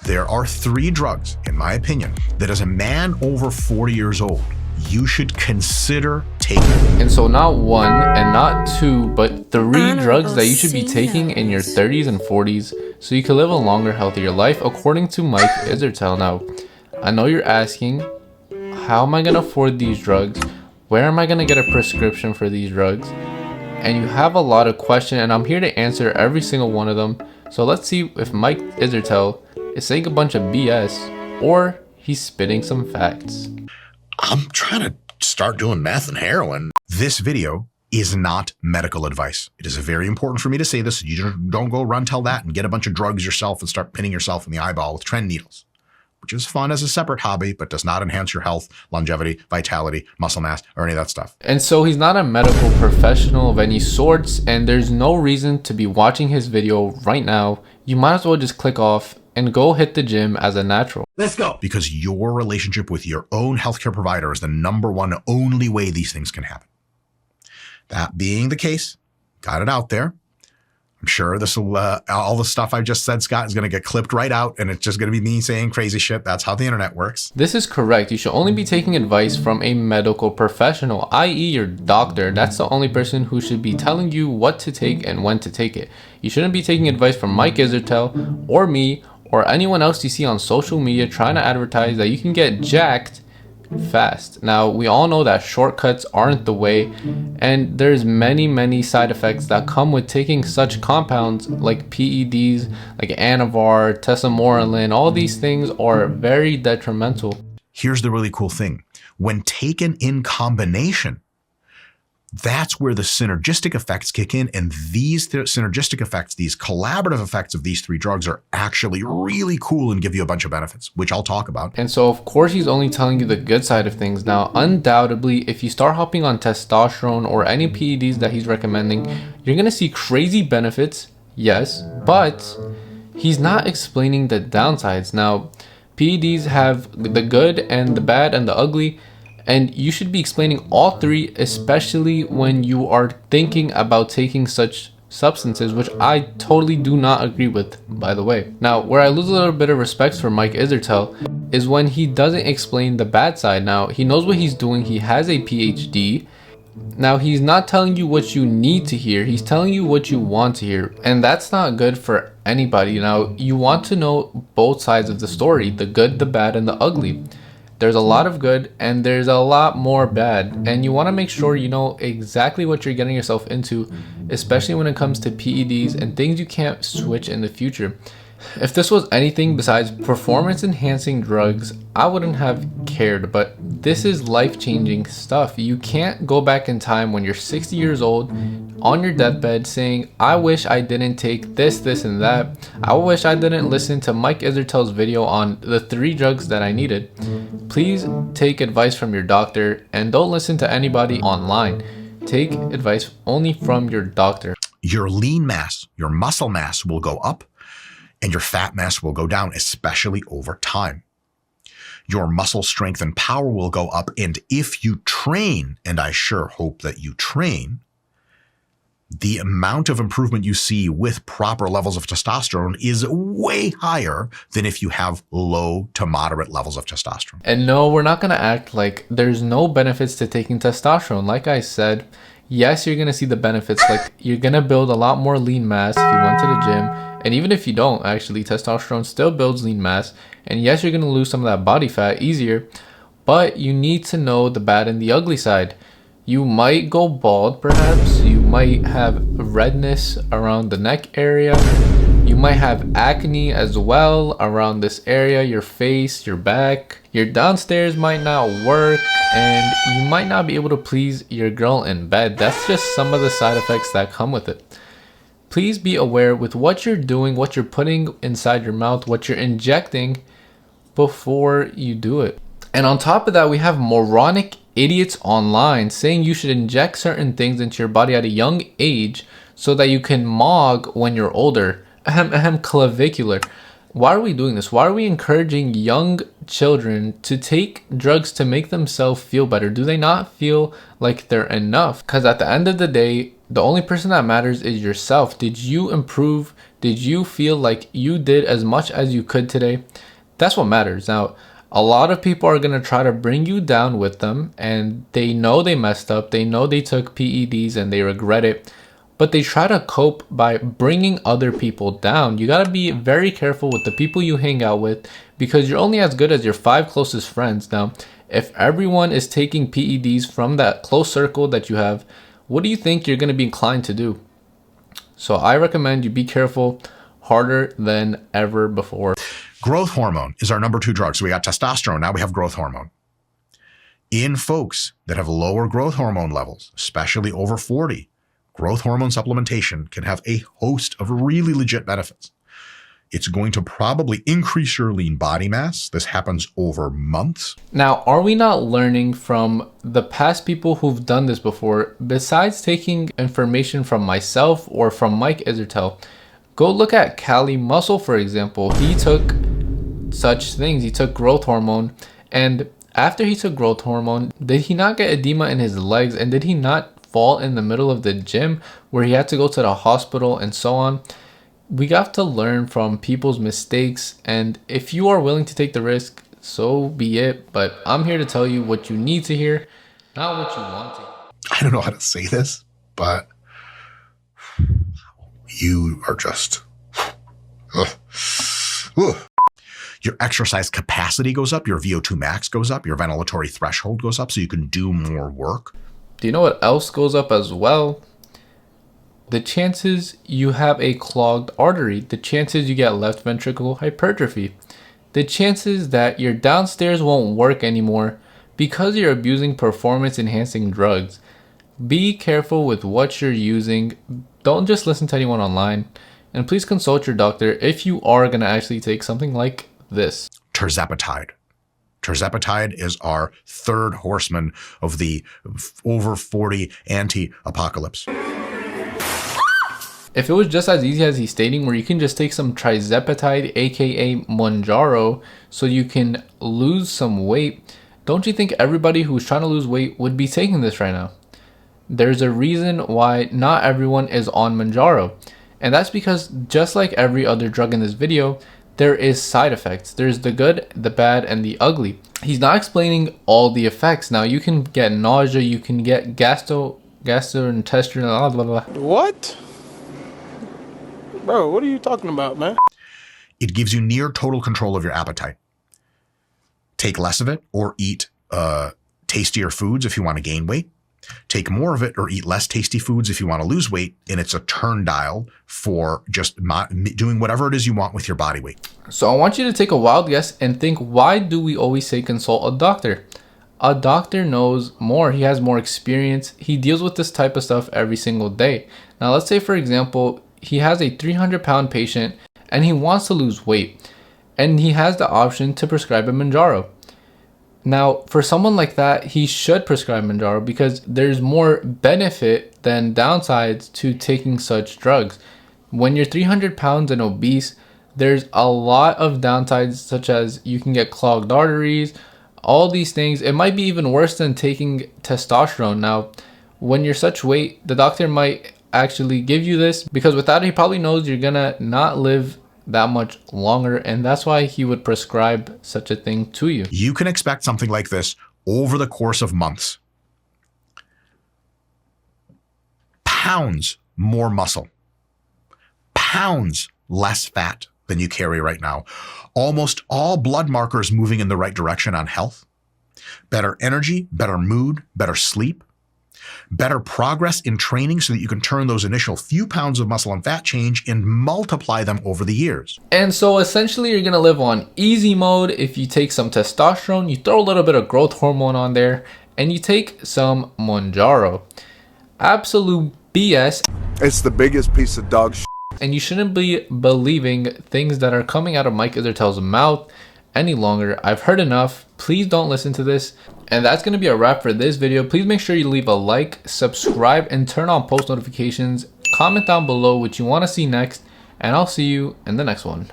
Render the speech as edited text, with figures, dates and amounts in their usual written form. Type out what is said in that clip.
There are 3 drugs, in my opinion, that as a man over 40 years old, you should consider taking. And so not 1 and not 2, but 3 drugs that you should be taking in your 30s and 40s so you can live a longer, healthier life, according to Mike Israetel. Now, I know you're asking, how am I going to afford these drugs? Where am I going to get a prescription for these drugs? And you have a lot of questions, and I'm here to answer every single one of them. So let's see if Mike Israetel is saying a bunch of BS or he's spitting some facts. I'm trying to start doing meth and heroin. This video is not medical advice. It is very important for me to say this. You don't go run tell that and get a bunch of drugs yourself and start pinning yourself in the eyeball with Tren needles, which is fun as a separate hobby, but does not enhance your health, longevity, vitality, muscle mass, or any of that stuff. And so he's not a medical professional of any sorts, and there's no reason to be watching his video right now. You might as well just click off and go hit the gym as a natural. Let's go. Because your relationship with your own healthcare provider is the #1 only way these things can happen. That being the case, got it out there. I'm sure this will, all the stuff I just said, Scott, is going to get clipped right out, and it's just going to be me saying crazy shit. That's how the internet works. This is correct. You should only be taking advice from a medical professional, i.e. your doctor. That's the only person who should be telling you what to take and when to take it. You shouldn't be taking advice from Mike Israetel or me or anyone else you see on social media trying to advertise that you can get jacked fast. Now, we all know that shortcuts aren't the way, and there's many side effects that come with taking such compounds like PEDs, like Anavar, tesamorelin. All these things are very detrimental. Here's the really cool thing. When taken in combination, that's where the synergistic effects kick in, and these synergistic effects, these collaborative effects of these 3 drugs are actually really cool and give you a bunch of benefits, which I'll talk about. And so, of course, he's only telling you the good side of things. Now, undoubtedly, if you start hopping on testosterone or any PEDs that he's recommending, you're going to see crazy benefits, yes, but he's not explaining the downsides. Now, PEDs have the good and the bad and the ugly, and you should be explaining all 3, especially when you are thinking about taking such substances, which I totally do not agree with, by the way. Now, where I lose a little bit of respect for Mike Israetel is when he doesn't explain the bad side. Now, he knows what he's doing. He has a PhD. Now, he's not telling you what you need to hear. He's telling you what you want to hear. And that's not good for anybody. Now, you want to know both sides of the story, the good, the bad, and the ugly. There's a lot of good and there's a lot more bad, and you want to make sure you know exactly what you're getting yourself into, especially when it comes to PEDs and things you can't switch in the future. If this was anything besides performance enhancing drugs, I wouldn't have cared, but this is life-changing stuff. You can't go back in time when you're 60 years old on your deathbed saying, I wish I didn't take this, and that. I wish I didn't listen to Mike Israetel's video on the 3 drugs that I needed. Please take advice from your doctor and don't listen to anybody online. Take advice only from your doctor. Your lean mass, your muscle mass will go up, and your fat mass will go down, especially over time. Your muscle strength and power will go up, and if you train, and I sure hope that you train, the amount of improvement you see with proper levels of testosterone is way higher than if you have low to moderate levels of testosterone. And no, we're not going to act like there's no benefits to taking testosterone. Like I said, yes, you're going to see the benefits. Like, you're going to build a lot more lean mass if you went to the gym. And even if you don't, actually, testosterone still builds lean mass. And yes, you're going to lose some of that body fat easier. But you need to know the bad and the ugly side. You might go bald, perhaps. You might have redness around the neck area. You might have acne as well around this area, your face, your back. Your downstairs might not work, and you might not be able to please your girl in bed. That's just some of the side effects that come with it. Please be aware with what you're doing, what you're putting inside your mouth, what you're injecting before you do it. And on top of that, we have moronic idiots online saying you should inject certain things into your body at a young age so that you can mog when you're older. Clavicular. Why are we doing this? Why are we encouraging young children to take drugs to make themselves feel better? Do they not feel like they're enough? Because at the end of the day, the only person that matters is yourself. Did you improve Did you feel like you did as much as you could today? That's what matters. Now, a lot of people are going to try to bring you down with them, and they know they messed up. They know they took PEDs and they regret it, but they try to cope by bringing other people down. You got to be very careful with the people you hang out with, because you're only as good as your 5 closest friends. Now, if everyone is taking PEDs from that close circle that you have, what do you think you're going to be inclined to do? So I recommend you be careful, harder than ever before. Growth hormone is our number 2 drug. So we got testosterone, now we have growth hormone. In folks that have lower growth hormone levels, especially over 40, growth hormone supplementation can have a host of really legit benefits. It's going to probably increase your lean body mass. This happens over months. Now, are we not learning from the past people who've done this before? Besides taking information from myself or from Mike Israetel, go look at Cali Muscle, for example. He took such things. He took growth hormone, and after he took growth hormone, did he not get edema in his legs, and did he not fall in the middle of the gym where he had to go to the hospital and so on? We got to learn from people's mistakes, and if you are willing to take the risk, so be it. But I'm here to tell you what you need to hear, not what you want to hear. I don't know how to say this, but you are just... Your exercise capacity goes up, your VO2 max goes up, your ventilatory threshold goes up, so you can do more work. Do you know what else goes up as well? The chances you have a clogged artery, the chances you get left ventricular hypertrophy, the chances that your downstairs won't work anymore because you're abusing performance enhancing drugs. Be careful with what you're using. Don't just listen to anyone online, and please consult your doctor if you are going to actually take something like this. Tirzepatide. Tirzepatide is our 3rd horseman of the over 40 anti-apocalypse. If it was just as easy as he's stating, where you can just take some Tirzepatide, aka Mounjaro, so you can lose some weight, don't you think everybody who's trying to lose weight would be taking this right now? There's a reason why not everyone is on Mounjaro, and that's because just like every other drug in this video, there is side effects. There's the good, the bad, and the ugly. He's not explaining all the effects. Now, you can get nausea, you can get gastrointestinal, blah, blah, blah. What? Bro, what are you talking about, man? It gives you near total control of your appetite. Take less of it or eat tastier foods if you want to gain weight. Take more of it or eat less tasty foods if you want to lose weight. And it's a turn dial for just doing whatever it is you want with your body weight. So I want you to take a wild guess and think, why do we always say consult a doctor? A doctor knows more. He has more experience. He deals with this type of stuff every single day. Now, let's say, for example, he has a 300-pound patient and he wants to lose weight, and he has the option to prescribe a Mounjaro. Now, for someone like that, he should prescribe Mounjaro because there's more benefit than downsides to taking such drugs. When you're 300 pounds and obese, there's a lot of downsides, such as you can get clogged arteries, all these things. It might be even worse than taking testosterone. Now, when you're such weight, the doctor might actually give you this because without it, he probably knows you're gonna not live that much longer, and that's why he would prescribe such a thing to you. You can expect something like this over the course of months. Pounds more muscle, pounds less fat than you carry right now. Almost all blood markers moving in the right direction on health. Better energy, better mood, better sleep. Better progress in training so that you can turn those initial few pounds of muscle and fat change and multiply them over the years. And so essentially you're going to live on easy mode if you take some testosterone, you throw a little bit of growth hormone on there, and you take some Mounjaro. Absolute BS. It's the biggest piece of dog shit. And you shouldn't be believing things that are coming out of Mike Israetel's mouth any longer. I've heard enough. Please don't listen to this. And that's going to be a wrap for this video. Please make sure you leave a like, subscribe, and turn on post notifications. Comment down below what you want to see next, and I'll see you in the next one.